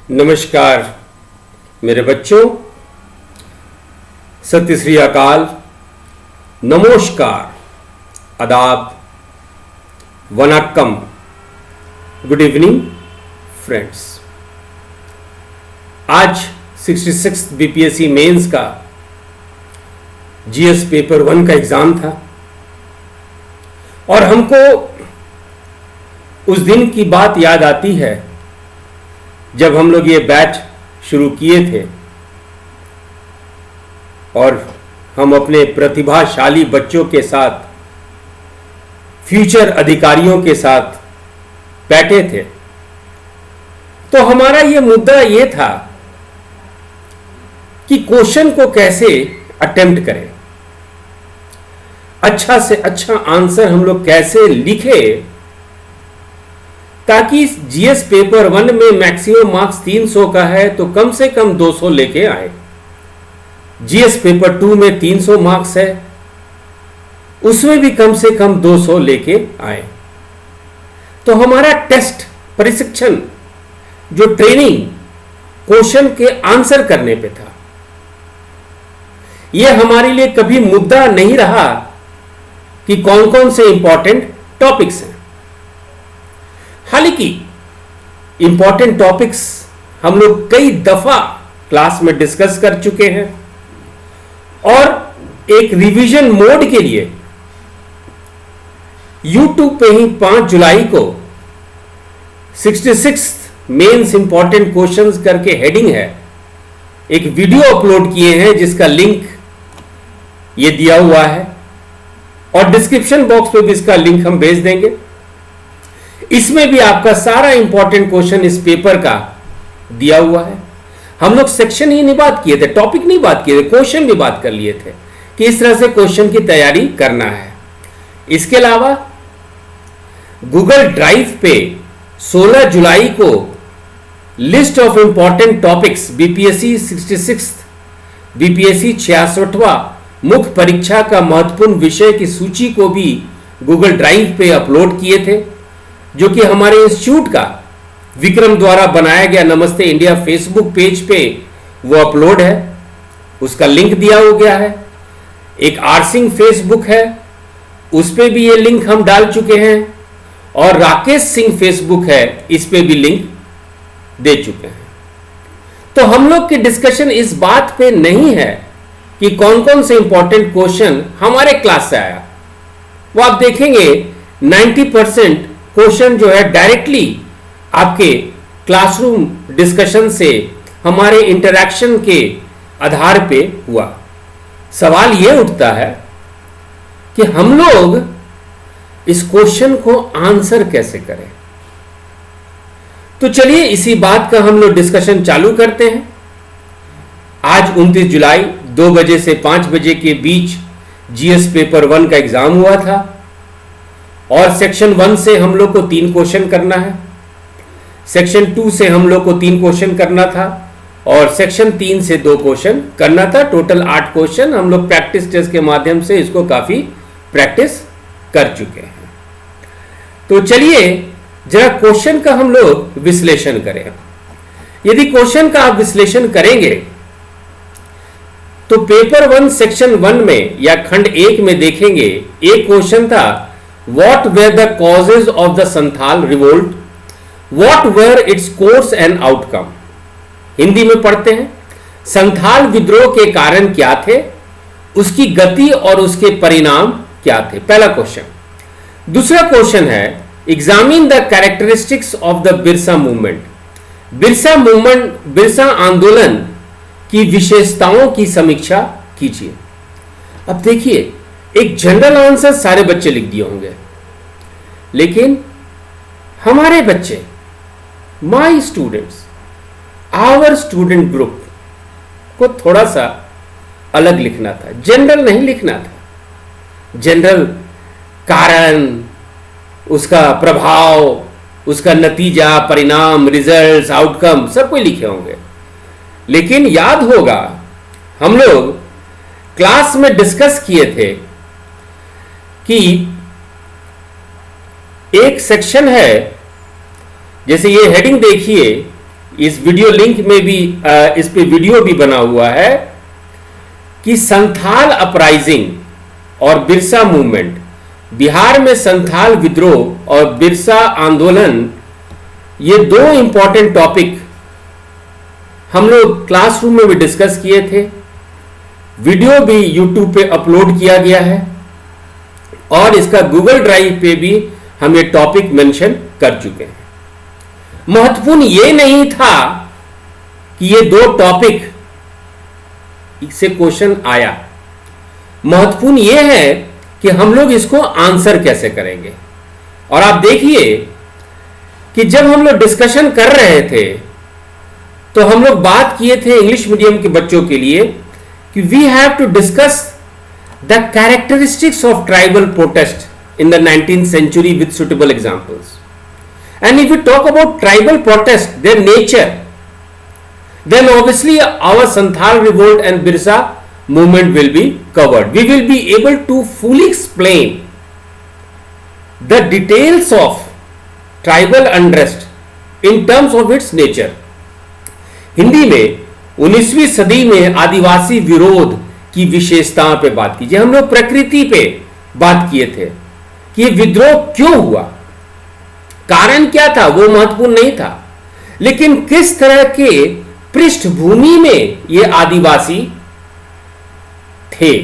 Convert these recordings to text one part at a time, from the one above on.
नमस्कार मेरे बच्चों, सत्य श्री अकाल, नमस्कार, आदाब, वनक्कम, गुड इवनिंग फ्रेंड्स। आज 66 बीपीएससी मेंस का जीएस पेपर 1 का एग्जाम था और हमको उस दिन की बात याद आती है जब हम लोग ये बैच शुरू किए थे और हम अपने प्रतिभाशाली बच्चों के साथ, फ्यूचर अधिकारियों के साथ बैठे थे। तो हमारा ये मुद्दा ये था कि क्वेश्चन को कैसे अटेम्प्ट करें, अच्छा से अच्छा आंसर हम लोग कैसे लिखें ताकि जीएस पेपर 1 में मैक्सिमम मार्क्स 300 का है तो कम से कम 200 लेके आए। जीएस पेपर 2 में 300 मार्क्स है, उसमें भी कम से कम 200 लेके आए। तो हमारा टेस्ट, प्रशिक्षण, जो ट्रेनिंग क्वेश्चन के आंसर करने पे था, यह हमारे लिए कभी मुद्दा नहीं रहा कि कौन कौन से इंपॉर्टेंट टॉपिक्स हैं। हालांकि इंपॉर्टेंट टॉपिक्स हम लोग कई दफा क्लास में डिस्कस कर चुके हैं और एक रिवीजन मोड के लिए YouTube पे ही 5 जुलाई को 66 मेंस इंपॉर्टेंट क्वेश्चंस करके हेडिंग है, एक वीडियो अपलोड किए हैं जिसका लिंक ये दिया हुआ है और डिस्क्रिप्शन बॉक्स पे भी इसका लिंक हम भेज देंगे। इसमें भी आपका सारा इंपॉर्टेंट क्वेश्चन इस पेपर का दिया हुआ है। हम लोग सेक्शन ही नहीं बात किए थे, टॉपिक नहीं बात किए थे, क्वेश्चन भी बात कर लिए थे कि इस तरह से क्वेश्चन की तैयारी करना है। इसके अलावा गूगल ड्राइव पे 16 जुलाई को list of important topics BPSC 66, BPSC 66वां मुख्य परीक्षा का महत्वपूर्ण विषय की सूची को भी गूगल ड्राइव पे अपलोड किए थे, जो कि हमारे इंस्टीट्यूट का विक्रम द्वारा बनाया गया नमस्ते इंडिया फेसबुक पेज पे वो अपलोड है, उसका लिंक दिया हो गया है। एक आर सिंह फेसबुक है, उस पे भी ये लिंक हम डाल चुके हैं और राकेश सिंह फेसबुक है, इस पे भी लिंक दे चुके हैं। तो हम लोग की डिस्कशन इस बात पे नहीं है कि कौन कौन से इंपॉर्टेंट क्वेश्चन हमारे क्लास से आया। वो आप देखेंगे 90% क्वेश्चन जो है डायरेक्टली आपके क्लासरूम डिस्कशन से, हमारे इंटरैक्शन के आधार पे हुआ। सवाल यह उठता है कि हम लोग इस क्वेश्चन को आंसर कैसे करें। तो चलिए इसी बात का हम लोग डिस्कशन चालू करते हैं। आज 29 जुलाई 2 बजे से 5 बजे के बीच जीएस पेपर 1 का एग्जाम हुआ था और सेक्शन 1 से हम लोग को 3 क्वेश्चन करना है, सेक्शन 2 से हम लोग को 3 क्वेश्चन करना था और सेक्शन 3 से 2 क्वेश्चन करना था। टोटल 8 क्वेश्चन हम लोग प्रैक्टिस टेस्ट के माध्यम से इसको काफी प्रैक्टिस कर चुके हैं। तो चलिए जरा क्वेश्चन का हम लोग विश्लेषण करें। यदि क्वेश्चन का आप विश्लेषण करेंगे तो पेपर 1 सेक्शन 1 में या खंड 1 में देखेंगे, एक क्वेश्चन था, What were the causes of the Santhal revolt? What were its course and outcome? Hindi में पढ़ते हैं, संथाल विद्रोह के कारण क्या थे, उसकी गति और उसके परिणाम क्या थे, पहला क्वेश्चन। दूसरा क्वेश्चन है, examine the characteristics of the Birsa movement. Birsa आंदोलन की विशेषताओं की समीक्षा कीजिए। अब देखिए, एक जनरल आंसर सारे बच्चे लिख दिए होंगे, लेकिन हमारे बच्चे, my students, our student group को थोड़ा सा अलग लिखना था, जनरल नहीं लिखना था। जनरल कारण, उसका प्रभाव, उसका नतीजा, परिणाम, रिजल्ट्स, आउटकम सब कोई लिखे होंगे। लेकिन याद होगा हम लोग क्लास में डिस्कस किए थे कि एक सेक्शन है, जैसे ये हेडिंग देखिए, इस वीडियो लिंक में भी इस पे वीडियो भी बना हुआ है कि संथाल अपराइजिंग और बिरसा मूवमेंट, बिहार में संथाल विद्रोह और बिरसा आंदोलन, ये दो इंपॉर्टेंट टॉपिक हम लोग क्लासरूम में भी डिस्कस किए थे। वीडियो भी यूट्यूब पे अपलोड किया गया है और इसका गूगल ड्राइव पे भी हम ये टॉपिक मेंशन कर चुके हैं। महत्वपूर्ण ये नहीं था कि ये दो टॉपिक से क्वेश्चन आया, महत्वपूर्ण ये है कि हम लोग इसको आंसर कैसे करेंगे। और आप देखिए कि जब हम लोग डिस्कशन कर रहे थे तो हम लोग बात किए थे इंग्लिश मीडियम के बच्चों के लिए कि we have to discuss the characteristics of tribal protest in the 19th century with suitable examples. And if we talk about tribal protest, their nature, then obviously our Santhal revolt and Birsa movement will be covered. We will be able to fully explain the details of tribal unrest in terms of its nature. Hindi में 19वीं सदी में आदिवासी विरोध की विशेषताओं पे बात कीजिए। हम लोग प्रकृति पे बात किए थे कि ये विद्रोह क्यों हुआ, कारण क्या था, वो महत्वपूर्ण नहीं था, लेकिन किस तरह के पृष्ठभूमि में ये आदिवासी थे,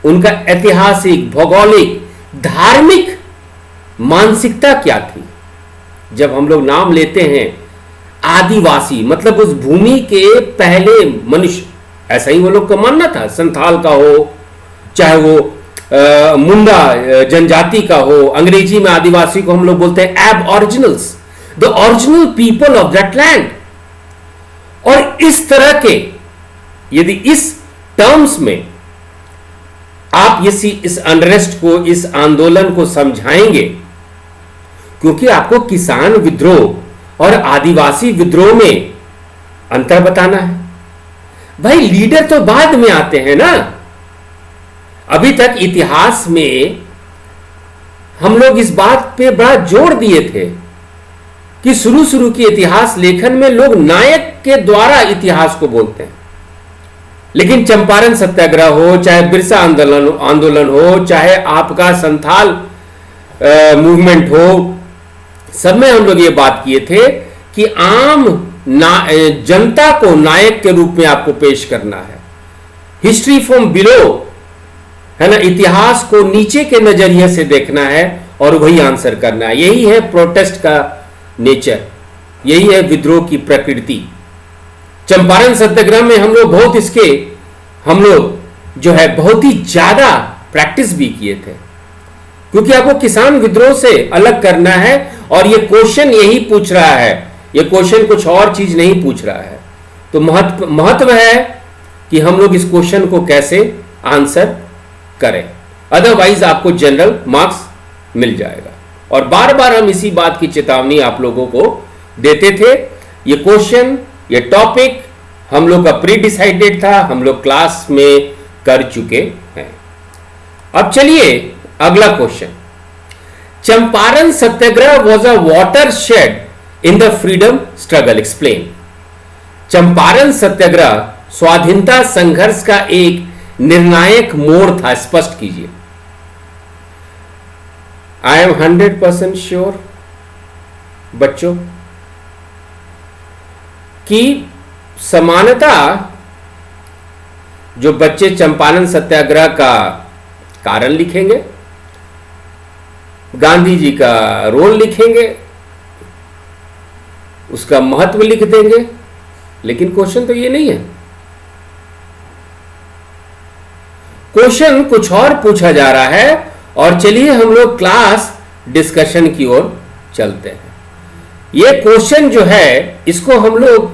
उनका ऐतिहासिक, भौगोलिक, धार्मिक मानसिकता क्या थी। जब हम लोग नाम लेते हैं आदिवासी, मतलब उस भूमि के पहले मनुष्य, ऐसा ही वो लोग का मानना था। संथाल का हो, चाहे वो मुंडा जनजाति का हो, अंग्रेजी में आदिवासी को हम लोग बोलते हैं एब originals, the original people of that land. और इस तरह के यदि इस टर्म्स में आप इस अनरेस्ट को, इस आंदोलन को समझाएंगे, क्योंकि आपको किसान विद्रोह और आदिवासी विद्रोह में अंतर बताना है। भाई लीडर तो बाद में आते हैं ना। अभी तक इतिहास में हम लोग इस बात पे बड़ा जोर दिए थे कि शुरू के इतिहास लेखन में लोग नायक के द्वारा इतिहास को बोलते हैं, लेकिन चंपारण सत्याग्रह हो, चाहे बिरसा आंदोलन हो, चाहे आपका संथाल मूवमेंट हो, सब में हम लोग ये बात किए थे कि आम जनता को नायक के रूप में आपको पेश करना है। हिस्ट्री फ्रॉम बिलो, है ना, इतिहास को नीचे के नजरिए से देखना है और वही आंसर करना है। यही है प्रोटेस्ट का नेचर, यही है विद्रोह की प्रकृति। चंपारण सत्याग्रह में हम लोग जो है बहुत ही ज्यादा प्रैक्टिस भी किए थे, क्योंकि आपको किसान विद्रोह से अलग करना है और ये क्वेश्चन यही पूछ रहा है, ये क्वेश्चन कुछ और चीज नहीं पूछ रहा है। तो महत्व है कि हम लोग इस क्वेश्चन को कैसे आंसर करें, अदरवाइज आपको जनरल मार्क्स मिल जाएगा। और बार बार हम इसी बात की चेतावनी आप लोगों को देते थे। ये क्वेश्चन, ये टॉपिक हम लोग का प्री डिसाइडेड था, हम लोग क्लास में कर चुके हैं। अब चलिए अगला question. Champaran Satyagraha was a watershed in the freedom struggle, explain. Champaran Satyagraha स्वाधीनता संघर्ष का एक निर्णायक मोड़ था, स्पष्ट कीजिए। आई एम 100% श्योर बच्चों कि समानता जो बच्चे चंपारण सत्याग्रह का कारण लिखेंगे, गांधी जी का रोल लिखेंगे, उसका महत्व लिख देंगे, लेकिन क्वेश्चन तो ये नहीं है। क्वेश्चन कुछ और पूछा जा रहा है। और चलिए हम लोग क्लास डिस्कशन की ओर चलते हैं। ये क्वेश्चन जो है इसको हम लोग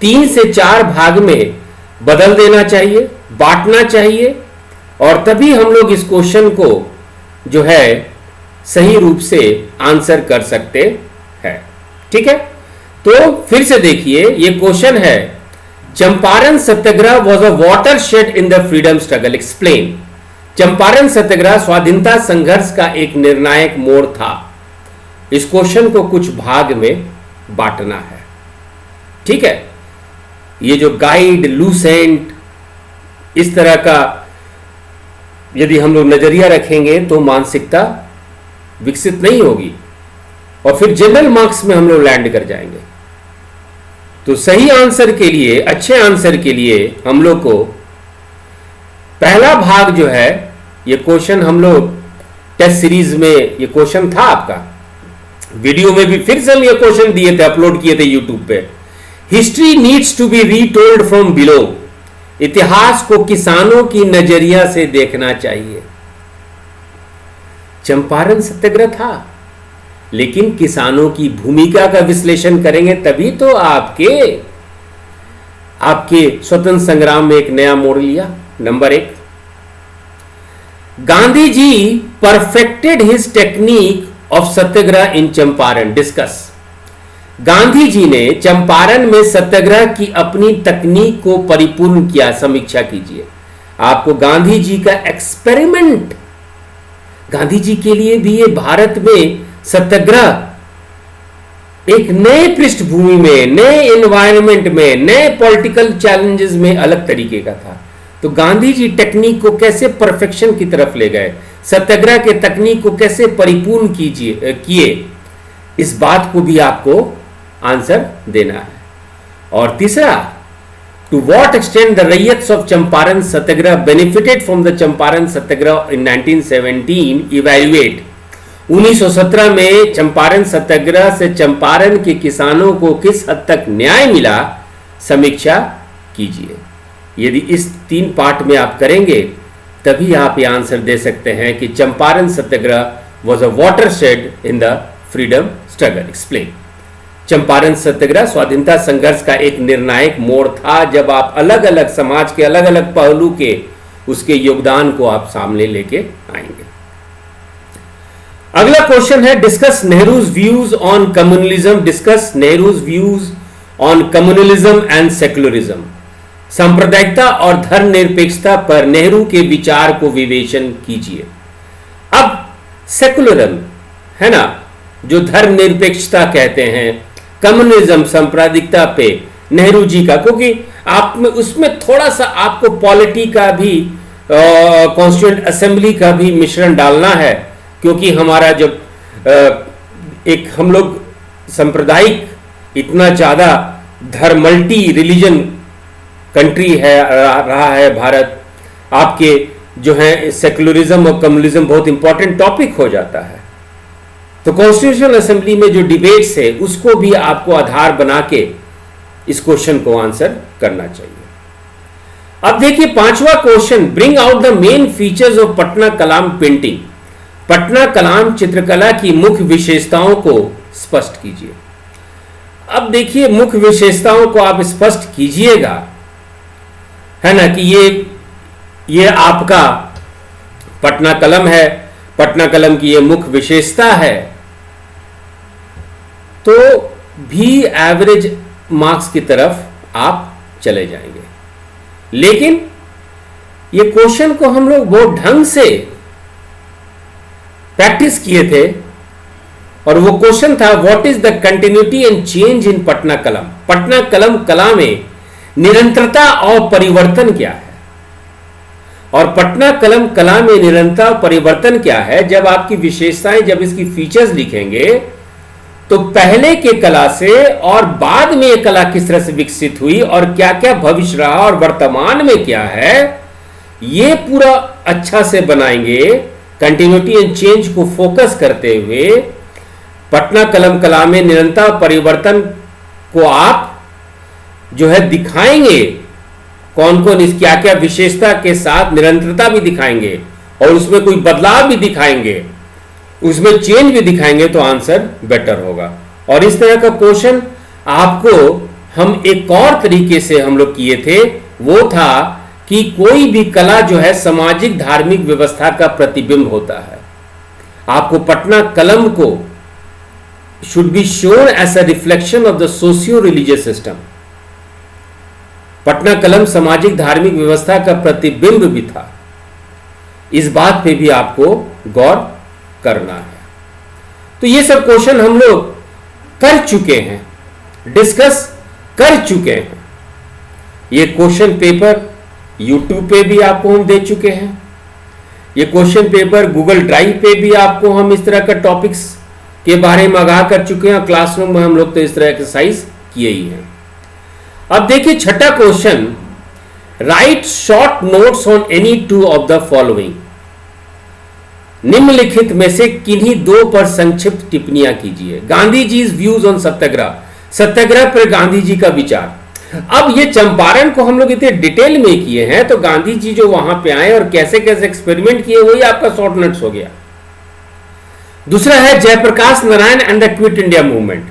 3 से 4 भाग में बदल देना चाहिए, बांटना चाहिए, और तभी हम लोग इस क्वेश्चन को जो है सही रूप से आंसर कर सकते हैं। ठीक है, तो फिर से देखिए, ये क्वेश्चन है Champaran Satyagraha was a watershed in the freedom struggle, explain. Champaran Satyagraha स्वाधीनता संघर्ष का एक निर्णायक मोड़ था। इस क्वेश्चन को कुछ भाग में बांटना है। ठीक है, ये जो गाइड, लूसेंट, इस तरह का यदि हम लोग नजरिया रखेंगे तो मानसिकता विकसित नहीं होगी और फिर जनरल मार्क्स में हम लोग लैंड कर जाएंगे। तो सही आंसर के लिए, अच्छे आंसर के लिए हम लोग को पहला भाग जो है, ये क्वेश्चन हम लोग टेस्ट सीरीज में ये क्वेश्चन था आपका, वीडियो में भी फिर से हम ये क्वेश्चन दिए थे, अपलोड किए थे यूट्यूब पे। History needs to be retold from below. इतिहास को किसानों की नजरिया से देखना चाहिए। चंपारण सत्याग्रह था, लेकिन किसानों की भूमिका का विश्लेषण करेंगे तभी तो आपके स्वतंत्र संग्राम में एक नया मोड़ लिया। Number 1, Gandhi ji perfected his technique of Satyagraha in Champaran. Discuss. Gandhi ji ने चंपारण में सत्याग्रह की अपनी तकनीक को परिपूर्ण किया। समीक्षा कीजिए। आपको गांधी जी का एक्सपेरिमेंट, गांधी जी के लिए भी ये भारत में सत्याग्रह एक नए पृष्ठभूमि में, नए एनवायरनमेंट में, नए पॉलिटिकल चैलेंजेस में अलग तरीके का था। तो गांधी जी टेक्निक को कैसे परफेक्शन की तरफ ले गए, सत्याग्रह के तकनीक को कैसे परिपूर्ण किए, इस बात को भी आपको आंसर देना है। और तीसरा, to what extent the ryots of Champaran Satyagraha benefited from the Champaran Satyagraha in 1917, evaluate. 1917 में चंपारण सत्याग्रह से चंपारण के किसानों को किस हद तक न्याय मिला, समीक्षा कीजिए। यदि इस 3 पार्ट में आप करेंगे तभी आप ये आंसर दे सकते हैं कि Champaran Satyagraha was a watershed in the freedom struggle. Explain. Champaran Satyagraha स्वाधीनता संघर्ष का एक निर्णायक मोड़ था, जब आप अलग अलग समाज के अलग अलग पहलू के उसके योगदान को आप सामने लेके आएंगे। अगला क्वेश्चन है, discuss Nehru's views on communalism. Discuss Nehru's views on communalism and secularism. सांप्रदायिकता और धर्मनिरपेक्षता पर नेहरू के विचार को विवेचन कीजिए। अब सेक्युलरिज्म है ना, जो धर्मनिरपेक्षता कहते हैं, कम्युनिज्म सांप्रदायिकता पे नेहरू जी का, क्योंकि आप में उसमें थोड़ा सा आपको पॉलिटी का भी, कॉन्स्टिट्यूएंट असेंबली का भी मिश्रण डालना है, क्योंकि हमारा जब एक हम लोग सांप्रदायिक, इतना ज्यादा मल्टी रिलीजन कंट्री है, रहा है भारत, आपके जो है सेक्युलरिज्म और कम्युनलिज्म बहुत इंपॉर्टेंट टॉपिक हो जाता है। तो कॉन्स्टिट्यूशनल असेंबली में जो डिबेट्स है उसको भी आपको आधार बना के इस क्वेश्चन को आंसर करना चाहिए। अब देखिए 5वां question, bring out the main features of Patna Kalam painting. Patna Kalam चित्रकला की मुख्य विशेषताओं को स्पष्ट कीजिए। अब देखिए मुख्य विशेषताओं को आप स्पष्ट कीजिएगा, है ना, कि ये आपका पटना कलम है, पटना कलम की ये मुख्य विशेषता है, तो भी एवरेज मार्क्स की तरफ आप चले जाएंगे। लेकिन ये क्वेश्चन को हम लोग बहुत ढंग से प्रैक्टिस किए थे, और वो क्वेश्चन था, what is the continuity and change in Patna कलम। पटना कलम कला में निरंतरता और परिवर्तन क्या है, और पटना कलम कला में निरंतरता और परिवर्तन क्या है। जब आपकी विशेषताएं, जब इसकी फीचर्स लिखेंगे, तो पहले के कला से और बाद में ये कला किस तरह से विकसित हुई और क्या क्या भविष्य रहा और वर्तमान में क्या है, ये पूरा अच्छा से बनाएंगे। कंटिन्यूटी एंड चेंज को फोकस करते हुए पटना कलम कला में निरंतर परिवर्तन को आप जो है दिखाएंगे, कौन कौन इस क्या क्या विशेषता के साथ निरंतरता भी दिखाएंगे और उसमें कोई बदलाव भी दिखाएंगे, उसमें चेंज भी दिखाएंगे, तो आंसर बेटर होगा। और इस तरह का क्वेश्चन आपको हम एक और तरीके से हम लोग किए थे, वो था कि कोई भी कला जो है सामाजिक धार्मिक व्यवस्था का प्रतिबिंब होता है। आपको पटना कलम को should be shown as a reflection of the socio religious system. Patna Kalam सामाजिक धार्मिक व्यवस्था का प्रतिबिंब भी था, इस बात पे भी आपको गौर करना है। तो ये सब क्वेश्चन हम लोग कर चुके हैं। डिस्कस कर चुके हैं। ये क्वेश्चन पेपर YouTube पे भी आपको हम दे चुके हैं, ये क्वेश्चन पेपर गूगल ड्राइव पे भी आपको हम इस तरह का टॉपिक्स के बारे में आगाह कर चुके हैं। क्लासरूम में हम लोग तो इस तरह एक्सरसाइज किए ही हैं। अब देखिए छठा question, right short notes on any two of the following. निम्नलिखित में से किन्हीं दो पर संक्षिप्त टिप्पणियां कीजिए। गांधी जी व्यूज ऑन सत्याग्रह, सत्याग्रह पर गांधी जी का विचार। अब ये चंपारण को हम लोग इतने डिटेल में किए हैं, तो गांधी जी जो वहां पे आए और कैसे कैसे एक्सपेरिमेंट किए वही आपका शॉर्ट नोट्स हो गया। दूसरा है Jayaprakash Narayan and the quit India movement.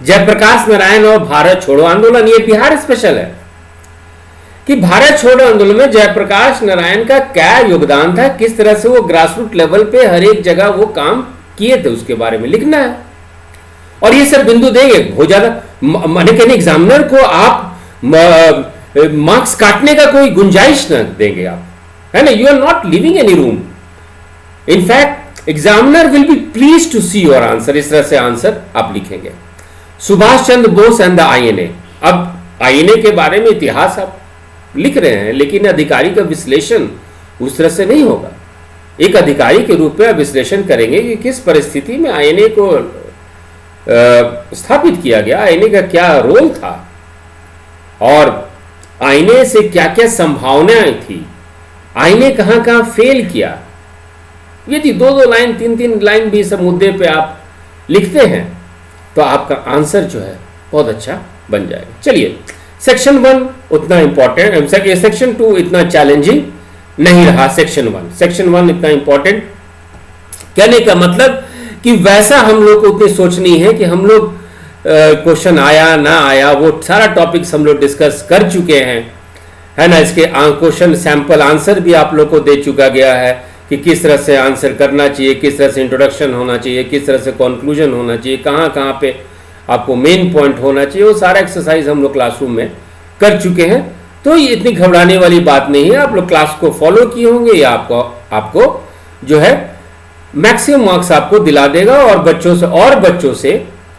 Jayaprakash Narayan और भारत छोड़ो आंदोलन, ये बिहार स्पेशल है कि भारत छोड़ो आंदोलन में जयप्रकाश नारायण का क्या योगदान था, किस तरह से वो ग्रासरूट लेवल पे हर एक जगह वो काम किए थे, उसके बारे में लिखना है। और ये सब बिंदु देंगे बहुत ज्यादा, माने कहने एग्जामिनर को आप मार्क्स काटने का कोई गुंजाइश न देंगे आप, है ना। You are not living any room, in fact examiner will be please to see your answer. इस तरह से आंसर आप लिखेंगे। Subhash Chandra Bose and the INA. अब आईएनए के बारे में इतिहास आप लिख रहे हैं, लेकिन अधिकारी का विश्लेषण उस तरह से नहीं होगा। एक अधिकारी के रूप में आप विश्लेषण करेंगे कि किस परिस्थिति में आईएनए को स्थापित किया गया, आईएनए का क्या रोल था और आईएनए से क्या क्या संभावनाएं थी, आईएनए कहां कहां फेल किया। यदि दो दो लाइन तीन तीन लाइन भी इस मुद्दे पे आप लिखते हैं तो आपका आंसर जो है बहुत अच्छा बन जाएगा। चलिए, सेक्शन 1 उतना इंपॉर्टेंट, सेक्शन 2 इतना चैलेंजिंग नहीं रहा। सेक्शन 1 इतना इंपॉर्टेंट, कहने का मतलब कि वैसा हम लोग को उतनी सोचनी है कि हम लोग क्वेश्चन आया ना आया वो सारा टॉपिक्स हम लोग डिस्कस कर चुके हैं, है ना। इसके क्वेश्चन सैंपल आंसर भी आप लोग को दे चुका गया है कि किस तरह से आंसर करना चाहिए, किस तरह से इंट्रोडक्शन होना चाहिए, किस तरह से कंक्लूजन होना चाहिए, कहाँ कहाँ पे आपको मेन पॉइंट होना चाहिए, वो सारा एक्सरसाइज हम लोग क्लासरूम में कर चुके हैं। तो ये इतनी घबराने वाली बात नहीं है। आप लोग क्लास को फॉलो किए होंगे, या आपको जो है मैक्सिमम मार्क्स आपको दिला देगा और बच्चों से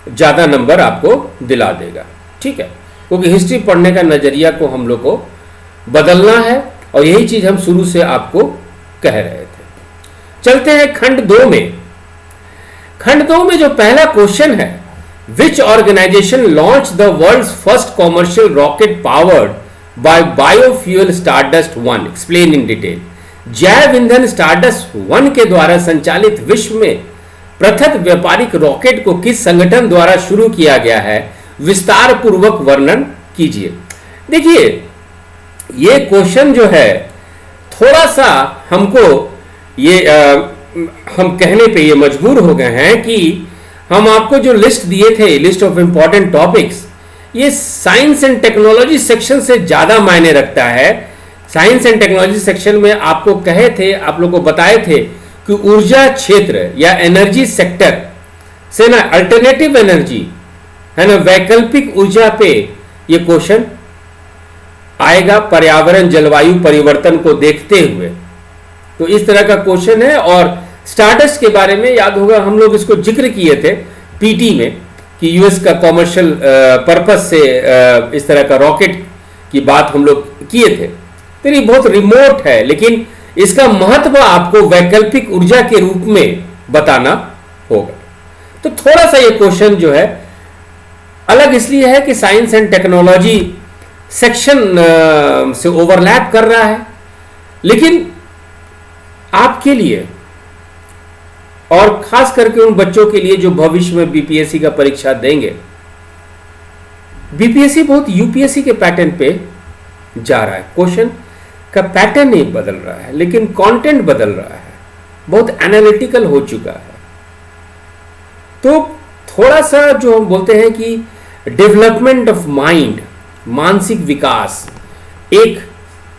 ज़्यादा नंबर आपको दिला देगा, ठीक है। क्योंकि हिस्ट्री पढ़ने का नज़रिया को हम लोग को बदलना है और यही चीज़ हम शुरू से आपको कह रहे थे। चलते हैं खंड 2 में। खंड 2 में जो पहला क्वेश्चन है, which organisation launch the world's first commercial rocket powered by biofuel Stardust 1, explain in detail. जैव ईंधन स्टारडस्ट 1 के द्वारा संचालित विश्व में प्रथम व्यापारिक रॉकेट को किस संगठन द्वारा शुरू किया गया है, विस्तार पूर्वक वर्णन कीजिए। देखिए, ये क्वेश्चन जो है थोड़ा सा हमको हम कहने पे ये मजबूर हो गए हैं कि हम आपको जो लिस्ट दिए थे, लिस्ट ऑफ इंपॉर्टेंट टॉपिक्स, ये साइंस एंड टेक्नोलॉजी सेक्शन से ज्यादा मायने रखता है। साइंस एंड टेक्नोलॉजी सेक्शन में आपको कहे थे, आप लोगों को बताए थे कि ऊर्जा क्षेत्र या एनर्जी सेक्टर से ना अल्टरनेटिव एनर्जी, है ना, वैकल्पिक ऊर्जा पे ये क्वेश्चन आएगा, पर्यावरण जलवायु परिवर्तन को देखते हुए। तो इस तरह का क्वेश्चन है। और स्टारडस्ट के बारे में याद होगा, हम लोग इसको जिक्र किए थे पीटी में कि यूएस का कॉमर्शियल पर्पस से इस तरह का रॉकेट की बात हम लोग किए थे। तो ये बहुत रिमोट है, लेकिन इसका महत्व आपको वैकल्पिक ऊर्जा के रूप में बताना होगा। तो थोड़ा सा ये क्वेश्चन जो है अलग इसलिए है कि साइंस एंड टेक्नोलॉजी सेक्शन से ओवरलैप कर रहा है, लेकिन आपके लिए और खास करके उन बच्चों के लिए जो भविष्य में बीपीएससी का परीक्षा देंगे, बीपीएससी बहुत यूपीएससी के पैटर्न पे जा रहा है। क्वेश्चन का पैटर्न नहीं बदल रहा है, लेकिन कंटेंट बदल रहा है, बहुत एनालिटिकल हो चुका है। तो थोड़ा सा जो हम बोलते हैं कि डेवलपमेंट ऑफ माइंड, मानसिक विकास, एक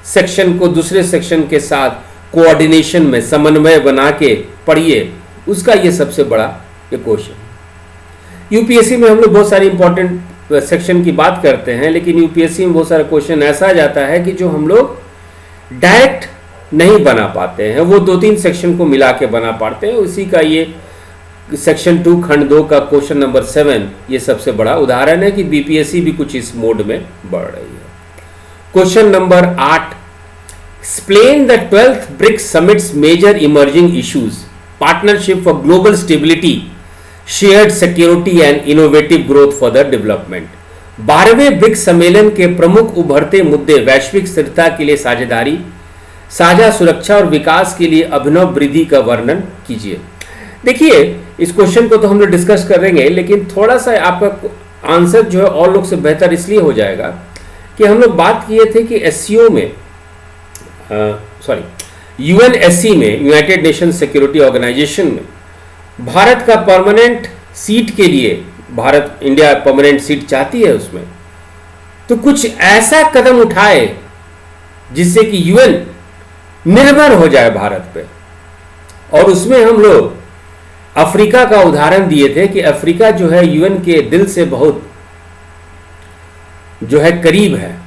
सेक्शन को दूसरे सेक्शन के साथ कोऑर्डिनेशन में समन्वय बना के पढ़िए, उसका ये सबसे बड़ा ये क्वेश्चन। यूपीएससी में हम लोग बहुत सारी इंपॉर्टेंट सेक्शन की बात करते हैं, लेकिन यूपीएससी में बहुत सारा क्वेश्चन ऐसा आ जाता है कि जो हम लोग डायरेक्ट नहीं बना पाते हैं, वो 2-3 सेक्शन को मिला के बना पाते हैं। उसी का ये सेक्शन 2 खंड 2 का क्वेश्चन नंबर 7 ये सबसे बड़ा उदाहरण है कि बीपीएससी भी कुछ इस मोड में बढ़ रही है। Question number 8, explain the 12th BRICS summits major emerging issues, partnership for global stability, shared security and innovative growth for the development. 12वें ब्रिक्स सम्मेलन के प्रमुख उभरते मुद्दे वैश्विक स्थिरता के लिए साझेदारी, साझा सुरक्षा और विकास के लिए अभिनव वृद्धि का वर्णन कीजिए। देखिए, इस क्वेश्चन को तो हम लोग डिस्कस करेंगे, लेकिन थोड़ा सा आपका आंसर जो है और लोग से बेहतर इसलिए हो जाएगा कि हम लोग बात किए थे कि एससीओ में यूएनएससी में, यूनाइटेड नेशन सिक्योरिटी ऑर्गेनाइजेशन में भारत का परमानेंट सीट के लिए, भारत इंडिया परमानेंट सीट चाहती है उसमें, तो कुछ ऐसा कदम उठाए जिससे कि यूएन निर्भर हो जाए भारत पे। और उसमें हम लोग अफ्रीका का उदाहरण दिए थे कि अफ्रीका जो है यूएन के दिल से बहुत जो है करीब है,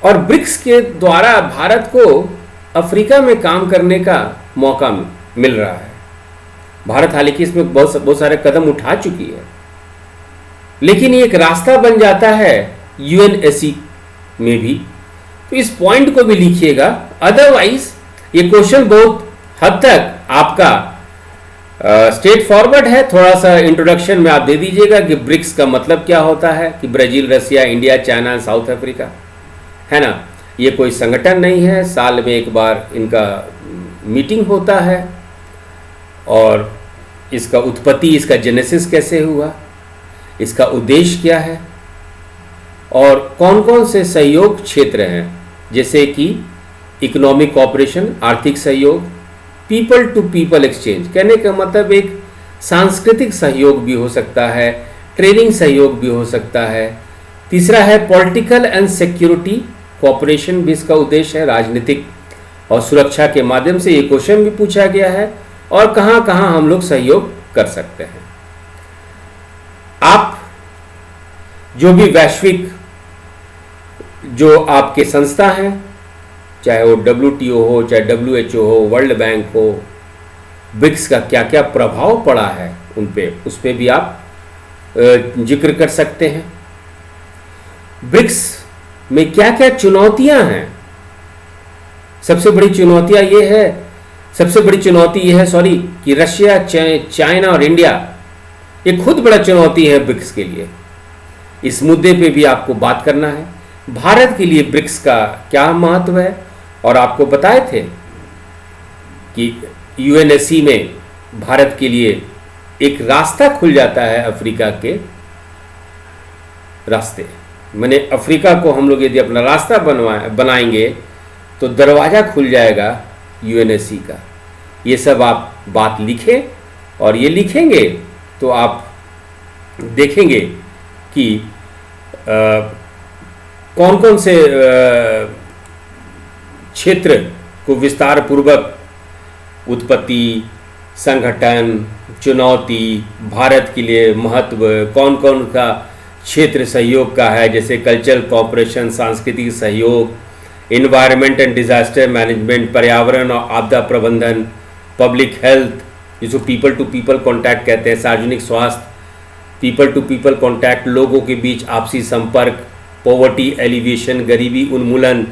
और ब्रिक्स के द्वारा भारत को अफ्रीका में काम करने का मौका मिल रहा है। भारत हालांकि इसमें बहुत सारे कदम उठा चुकी है, लेकिन ये एक रास्ता बन जाता है यूएनएससी में भी। तो इस पॉइंट को भी लिखिएगा, अदरवाइज ये क्वेश्चन बहुत हद तक आपका स्ट्रेट फॉरवर्ड है। थोड़ा सा इंट्रोडक्शन में आप दे दीजिएगा कि ब्रिक्स का मतलब क्या होता है, कि ब्राजील, रसिया, इंडिया, चाइना, साउथ अफ्रीका, है ना। ये कोई संगठन नहीं है, साल में एक बार इनका मीटिंग होता है, और इसका उत्पत्ति, इसका जेनेसिस कैसे हुआ, इसका उद्देश्य क्या है, और कौन कौन से सहयोग क्षेत्र हैं, जैसे कि इकोनॉमिक कोऑपरेशन, आर्थिक सहयोग, पीपल टू पीपल एक्सचेंज, कहने का मतलब एक सांस्कृतिक सहयोग भी हो सकता है, ट्रेनिंग सहयोग भी हो सकता है। तीसरा है पॉलिटिकल एंड सिक्योरिटी कोऑपरेशन, भी इसका उद्देश्य है, राजनीतिक और सुरक्षा के माध्यम से ये क्वेश्चन भी पूछा गया है, और कहाँ कहाँ हम लोग सहयोग कर सकते हैं। आप जो भी वैश्विक जो आपके संस्था हैं, चाहे वो WTO हो, चाहे WHO हो, वर्ल्ड बैंक हो, ब्रिक्स का क्या क्या प्रभाव पड़ा है उन पे, उस पे भी आप जिक्र कर सकते हैं। ब्रिक्स में क्या क्या चुनौतियां हैं, सबसे बड़ी चुनौती ये है कि रशिया, चाइना और इंडिया, ये खुद बड़ा चुनौती है ब्रिक्स के लिए। इस मुद्दे पे भी आपको बात करना है। भारत के लिए ब्रिक्स का क्या महत्व है, और आपको बताए थे कि यूएनएससी में भारत के लिए एक रास्ता खुल जाता है अफ्रीका के रास्ते। मैंने अफ्रीका को हम लोग यदि अपना रास्ता बनाएंगे तो दरवाज़ा खुल जाएगा यूएनएससी का। ये सब आप बात लिखें, और ये लिखेंगे तो आप देखेंगे कि कौन कौन से क्षेत्र को विस्तार पूर्वक, उत्पत्ति, संगठन, चुनौती, भारत के लिए महत्व, कौन कौन का क्षेत्र सहयोग का है, जैसे कल्चरल कोऑपरेशन, सांस्कृतिक सहयोग, इन्वायरमेंट एंड डिजास्टर मैनेजमेंट, पर्यावरण और आपदा प्रबंधन, पब्लिक हेल्थ, जिसको पीपल टू पीपल कॉन्टैक्ट कहते हैं, सार्वजनिक स्वास्थ्य, पीपल टू पीपल कॉन्टैक्ट, लोगों के बीच आपसी संपर्क, पॉवर्टी एलिविएशन, गरीबी उन्मूलन,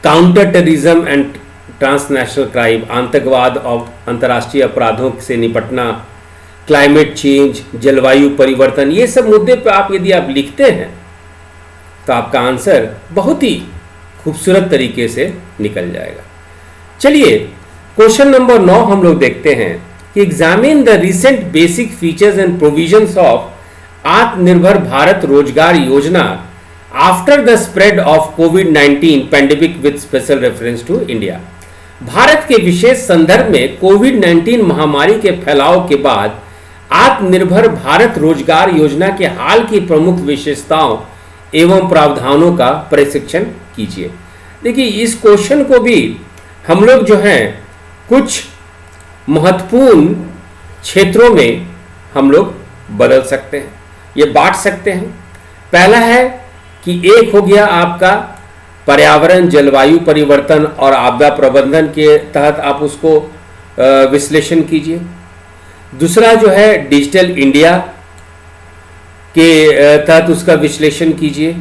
counter terrorism and transnational crime, आतंकवाद और अंतर्राष्ट्रीय अपराधों से निपटना, क्लाइमेट चेंज, जलवायु परिवर्तन, ये सब मुद्दे पर आप यदि आप लिखते हैं तो आपका आंसर बहुत ही खूबसूरत तरीके से निकल जाएगा। चलिए क्वेश्चन नंबर 9 हम लोग देखते हैं कि examine the recent basic features and provisions of Atmanirbhar Bharat Rozgar Yojana after the spread of कोविड-19 pandemic with special reference to India. Bharat के विशेष संदर्भ में कोविड-19 महामारी के फैलाव के बाद आत्मनिर्भर भारत रोजगार योजना के हाल की प्रमुख विशेषताओं एवं प्रावधानों का प्रशिक्षण कीजिए। देखिए इस क्वेश्चन को भी हम लोग जो हैं कुछ महत्वपूर्ण क्षेत्रों में हम लोग बदल सकते हैं, ये बांट सकते हैं। पहला है कि एक हो गया आपका पर्यावरण, जलवायु परिवर्तन और आपदा प्रबंधन के तहत आप उसको विश्लेषण कीजिए। दूसरा जो है डिजिटल इंडिया के तहत उसका विश्लेषण कीजिए।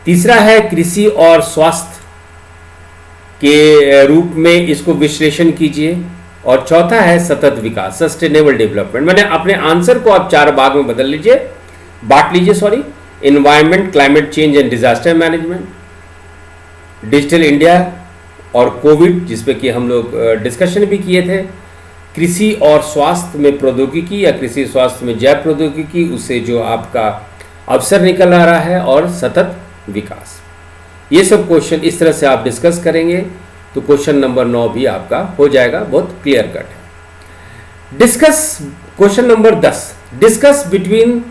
तीसरा है कृषि और स्वास्थ्य के रूप में इसको विश्लेषण कीजिए। और चौथा है सतत विकास, सस्टेनेबल डेवलपमेंट। मैंने अपने आंसर को आप 4 भाग में बदल लीजिए, बांट लीजिए, sorry. Environment, climate change and disaster management, digital India और कोविड, जिसपे कि हम लोग डिस्कशन भी किए थे, कृषि और स्वास्थ्य में प्रौद्योगिकी या कृषि स्वास्थ्य में जैव प्रौद्योगिकी, उससे जो आपका अवसर निकल आ रहा है, और सतत विकास। ये सब क्वेश्चन इस तरह से आप डिस्कस करेंगे तो क्वेश्चन नंबर 9 भी आपका हो जाएगा, बहुत क्लियर कट है। Discuss question number 10, discuss between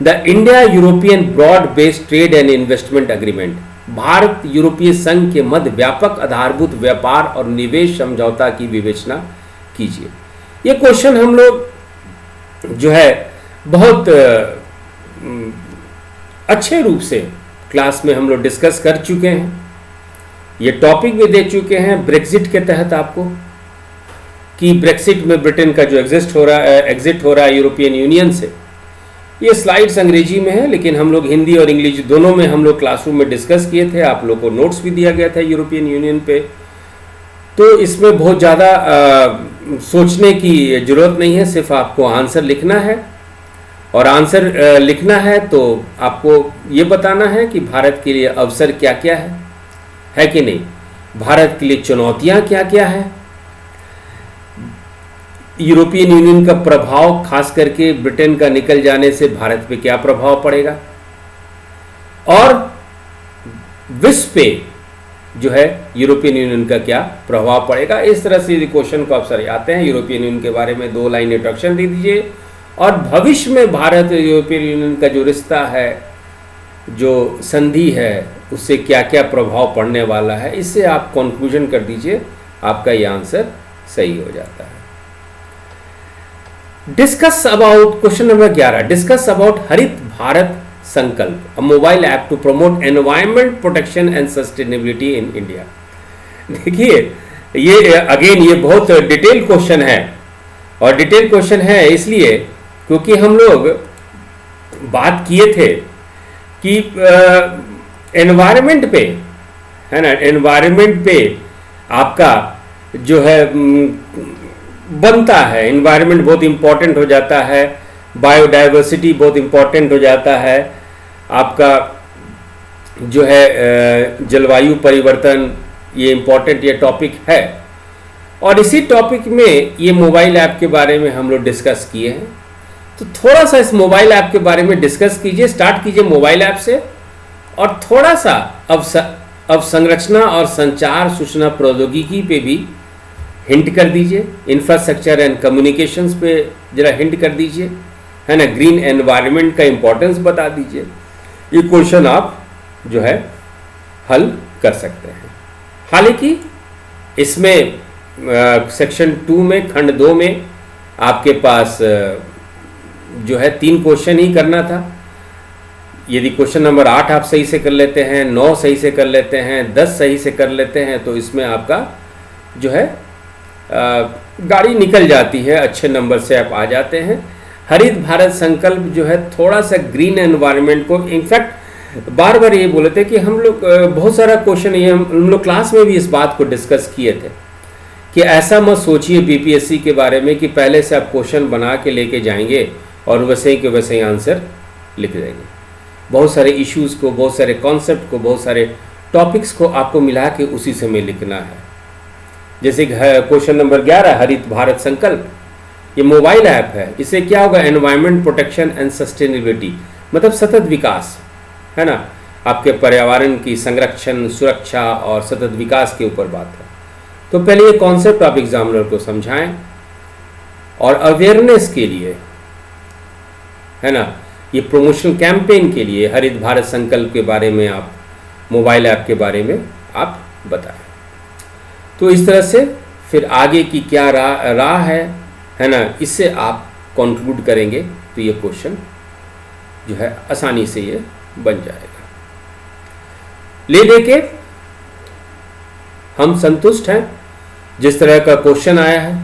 the India European broad based trade and investment agreement, Bharat यूरोपीय संघ के मध्य व्यापक आधारभूत व्यापार और निवेश समझौता की विवेचना कीजिए। ये क्वेश्चन हम लोग जो है बहुत अच्छे रूप से क्लास में हम लोग डिस्कस कर चुके हैं। ये टॉपिक भी दे चुके हैं ब्रेक्सिट के तहत आपको, कि ब्रेक्सिट में ब्रिटेन का जो एग्जिट हो रहा है यूरोपियन यूनियन से। ये स्लाइड्स अंग्रेजी में है, लेकिन हम लोग हिंदी और इंग्लिश दोनों में हम लोग क्लासरूम में डिस्कस किए थे। आप लोग को नोट्स भी दिया गया था यूरोपियन यूनियन पे, तो इसमें बहुत ज़्यादा सोचने की ज़रूरत नहीं है, सिर्फ आपको आंसर लिखना है। और आंसर लिखना है तो आपको ये बताना है कि भारत के लिए अवसर क्या क्या है कि नहीं, भारत के लिए चुनौतियाँ क्या क्या है, यूरोपियन यूनियन का प्रभाव, खास करके ब्रिटेन का निकल जाने से भारत पे क्या प्रभाव पड़ेगा, और विश्व पे जो है यूरोपियन यूनियन का क्या प्रभाव पड़ेगा। इस तरह से यदि क्वेश्चन को अवसर आते हैं, यूरोपियन यूनियन के बारे में 2 लाइन इंट्रोडक्शन दे दीजिए, और भविष्य में भारत यूरोपियन यूनियन का जो रिश्ता है, जो संधि है, उससे क्या क्या प्रभाव पड़ने वाला है, इससे आप कंक्लूजन कर दीजिए, आपका ये आंसर सही हो जाता है। Discuss about question number 11, discuss about Harit Bharat Sankalp, a mobile app to promote environment protection and sustainability in India. देखिए ये अगेन ये बहुत डिटेल क्वेश्चन है, और डिटेल क्वेश्चन है इसलिए क्योंकि हम लोग बात किए थे कि एनवायरमेंट पे, है ना, एनवायरमेंट पे आपका जो है बनता है, एनवायरनमेंट बहुत इंपॉर्टेंट हो जाता है, बायोडाइवर्सिटी बहुत इंपॉर्टेंट हो जाता है, आपका जो है जलवायु परिवर्तन, ये इंपॉर्टेंट ये टॉपिक है। और इसी टॉपिक में ये मोबाइल ऐप के बारे में हम लोग डिस्कस किए हैं, तो थोड़ा सा इस मोबाइल ऐप के बारे में डिस्कस कीजिए, स्टार्ट कीजिए मोबाइल ऐप से, और थोड़ा सा अवसंरचना और संचार सूचना प्रौद्योगिकी पे भी हिंट कर दीजिए, इंफ्रास्ट्रक्चर एंड कम्युनिकेशंस पे जरा हिंट कर दीजिए, है ना, ग्रीन एनवायरनमेंट का इंपॉर्टेंस बता दीजिए। ये क्वेश्चन आप जो है हल कर सकते हैं। हालांकि इसमें सेक्शन 2 में, खंड 2 में आपके पास जो है 3 क्वेश्चन ही करना था। यदि क्वेश्चन नंबर 8 आप सही से कर लेते हैं, 9 सही से कर लेते हैं, 10 सही से कर लेते हैं, तो इसमें आपका जो है गाड़ी निकल जाती है, अच्छे नंबर से आप आ जाते हैं। हरित भारत संकल्प जो है थोड़ा सा ग्रीन एनवायरनमेंट को, इनफैक्ट बार बार ये बोले थे कि हम लोग बहुत सारा क्वेश्चन, ये हम लोग क्लास में भी इस बात को डिस्कस किए थे कि ऐसा मत सोचिए बीपीएससी के बारे में कि पहले से आप क्वेश्चन बना के लेके जाएंगे और वैसे ही के वैसे ही आंसर लिख देंगे। बहुत सारे इश्यूज़ को, बहुत सारे कॉन्सेप्ट को, बहुत सारे टॉपिक्स को आपको मिला के उसी समय लिखना है। जैसे क्वेश्चन नंबर 11 हरित भारत संकल्प, ये मोबाइल ऐप है, इससे क्या होगा, एनवायरनमेंट प्रोटेक्शन एंड सस्टेनेबिलिटी, मतलब सतत विकास, है ना, आपके पर्यावरण की संरक्षण, सुरक्षा और सतत विकास के ऊपर बात है। तो पहले ये कॉन्सेप्ट आप एग्जामिनर को समझाएं, और अवेयरनेस के लिए, है ना, ये प्रमोशन कैंपेन के लिए हरित भारत संकल्प के बारे में आप, मोबाइल ऐप के बारे में आप बताएं। तो इस तरह से फिर आगे की क्या राह है ना, इससे आप कंक्लूड करेंगे तो ये क्वेश्चन जो है आसानी से ये बन जाएगा। ले दे के हम संतुष्ट हैं जिस तरह का क्वेश्चन आया है।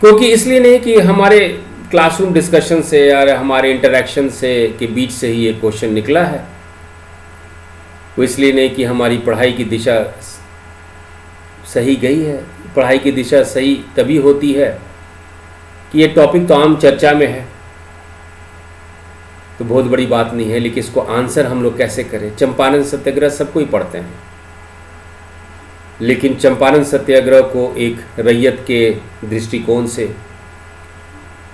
क्योंकि इसलिए नहीं कि हमारे क्लासरूम डिस्कशन से या हमारे इंटरेक्शन से के बीच से ही ये क्वेश्चन निकला है, वो इसलिए नहीं कि हमारी पढ़ाई की दिशा सही गई है। पढ़ाई की दिशा सही तभी होती है कि ये टॉपिक तो आम चर्चा में है, तो बहुत बड़ी बात नहीं है, लेकिन इसको आंसर हम लोग कैसे करें। चंपारण सत्याग्रह सबको ही पढ़ते हैं, लेकिन चंपारण सत्याग्रह को एक रैयत के दृष्टिकोण से,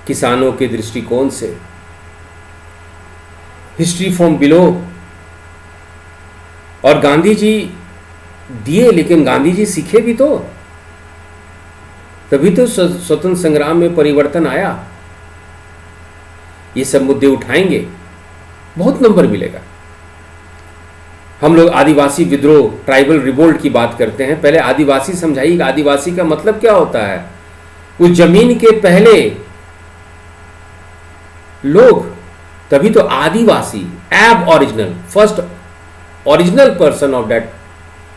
किसानों के दृष्टिकोण से, हिस्ट्री फ्रॉम बिलो, और गांधी जी दिए, लेकिन गांधी जी सीखे भी तो, तभी तो स्वतंत्र संग्राम में परिवर्तन आया। ये सब मुद्दे उठाएंगे, बहुत नंबर मिलेगा। हम लोग आदिवासी विद्रोह, ट्राइबल रिवोल्ट की बात करते हैं। पहले आदिवासी समझाइए, आदिवासी का मतलब क्या होता है। उस जमीन के पहले लोग, तभी तो आदिवासी, एब original, first original person of that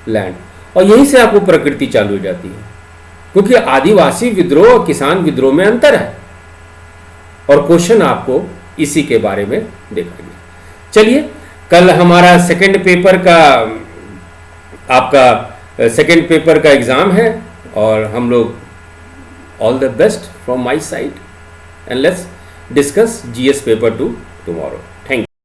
land. और यहीं से आपको प्रकृति चालू हो जाती है, क्योंकि आदिवासी विद्रोह और किसान विद्रोह में अंतर है, और क्वेश्चन आपको इसी के बारे में देखा गया। चलिए, कल हमारा सेकंड पेपर का, आपका सेकंड पेपर का एग्जाम है, और हम लोग all the best from my side, and let's discuss GS paper 2 tomorrow.